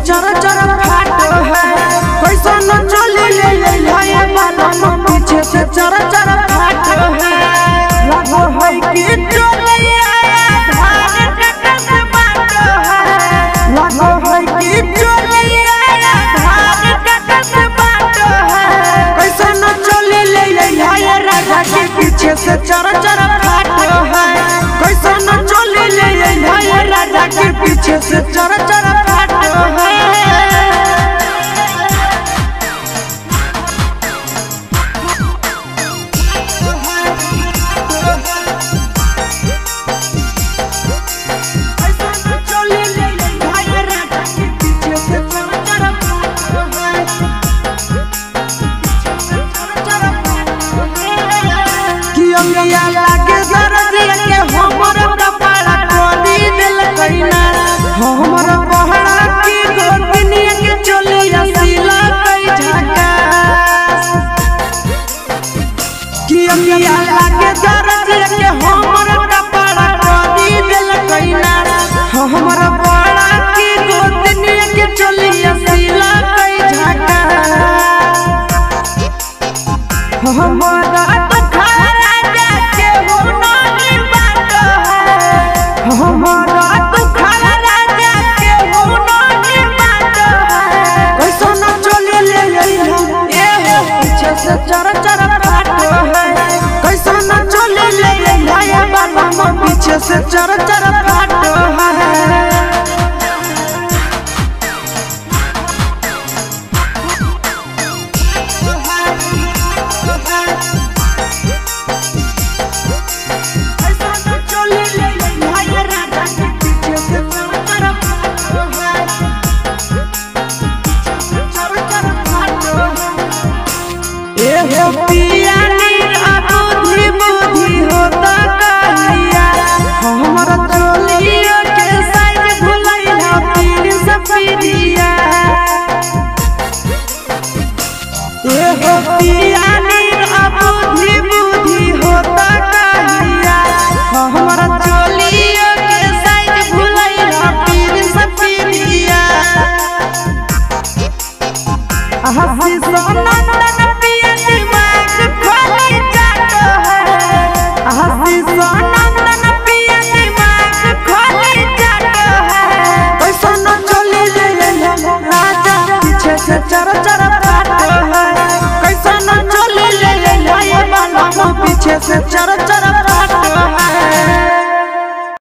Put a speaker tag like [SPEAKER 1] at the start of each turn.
[SPEAKER 1] चरा चरा फाटो है कैसा न चली ले ये बालम पीछे से चरा चरा फाटो है लगो है कि चलिया धान कटस बाटो है लगो है कि चलिया धान कटस बाटो है कैसा न चली ले ये राजा के पीछे से चरा चरा फाटो है कैसा न चली ले ये राजा के पीछे से चरा चरा फाटो है लागे दरदिया के हमर कपड़ा कोनी दिल कइना हमर पहड़ा की गोतनिया के चलिया सिला कई झका कि अमिया लागे दरदिया के हमर कपड़ा कोनी दिल कइना हमर पहड़ा की गोतनिया के चलिया सिला कई झका हमारा हमारा तू खाला राजा के हो नहीं बात कैसा न चले ले ए पीछे से चरा चरा फाटो है कैसा न चले ले बाबा पीछे से चरा चरा फाटो है पिया बुद्धि बुद्धि होता कहिया हमारा चोलिया के साइज भुलैया पीर सफिरिया पिया बुद्धि बुद्धि होता कहिया हमारा चोलिया के साइज भुलैया पीर सफिरिया हसी सोना